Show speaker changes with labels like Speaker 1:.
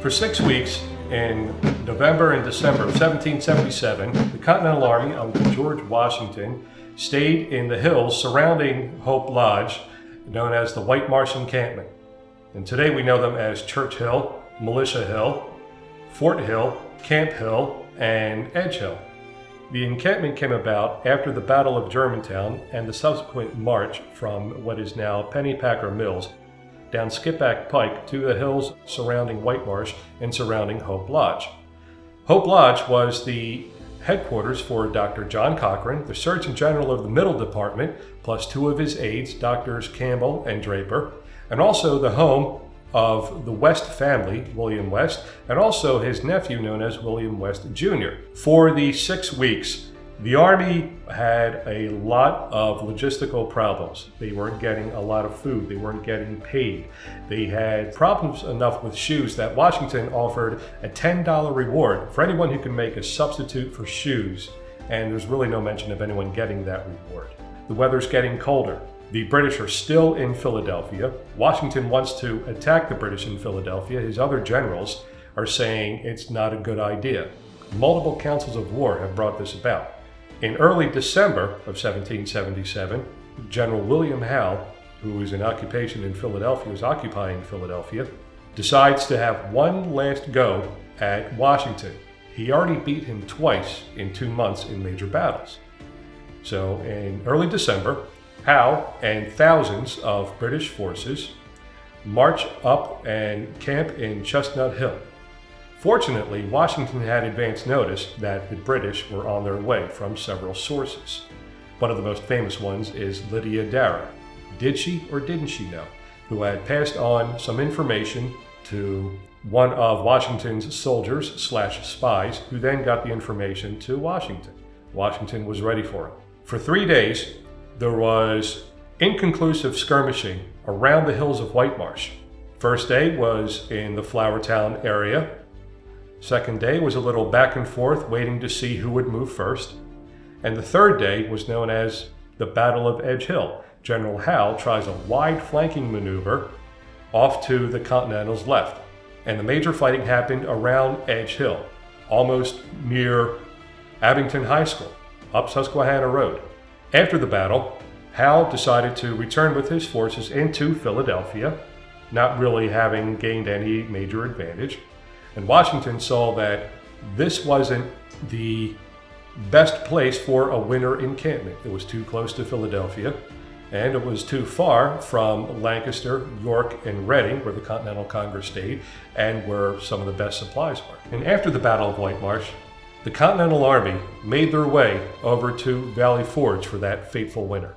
Speaker 1: For 6 weeks in November and December of 1777, the Continental Army under George Washington stayed in the hills surrounding Hope Lodge, known as the Whitemarsh Encampment. And today we know them as Church Hill, Militia Hill, Fort Hill, Camp Hill, and Edge Hill. The encampment came about after the Battle of Germantown and the subsequent march from what is now Pennypacker Mills down Skippack Pike to the hills surrounding Whitemarsh and surrounding Hope Lodge. Hope Lodge was the headquarters for Dr. John Cochran, the Surgeon General of the Middle Department, plus 2 of his aides, Drs. Campbell and Draper, and also the home of the West family, William West, and also his nephew known as William West Jr. For the 6 weeks, the Army had a lot of logistical problems. They weren't getting a lot of food. They weren't getting paid. They had problems enough with shoes that Washington offered a $10 reward for anyone who can make a substitute for shoes, and there's really no mention of anyone getting that reward. The weather's getting colder. The British are still in Philadelphia. Washington wants to attack the British in Philadelphia. His other generals are saying it's not a good idea. Multiple councils of war have brought this about. In early December of 1777, General William Howe, who is in occupation in Philadelphia, is occupying Philadelphia, decides to have one last go at Washington. He already beat him twice in 2 months in major battles. So in early December, Howe and thousands of British forces march up and camp in Chestnut Hill. Fortunately, Washington had advance notice that the British were on their way from several sources. One of the most famous ones is Lydia Darrah. Did she or didn't she know? Who had passed on some information to one of Washington's soldiers/spies, who then got the information to Washington. Washington was ready for him. For 3 days, there was inconclusive skirmishing around the hills of Whitemarsh. First day was in the Flourtown area. Second day was a little back and forth, waiting to see who would move first. And the third day was known as the Battle of Edge Hill. General Howe tries a wide flanking maneuver off to the Continental's left. And the major fighting happened around Edge Hill, almost near Abington High School, up Susquehanna Road. After the battle, Howe decided to return with his forces into Philadelphia, not really having gained any major advantage. And Washington saw that this wasn't the best place for a winter encampment. It was too close to Philadelphia, and it was too far from Lancaster, York, and Reading, where the Continental Congress stayed, and where some of the best supplies were. And after the Battle of Whitemarsh, the Continental Army made their way over to Valley Forge for that fateful winter.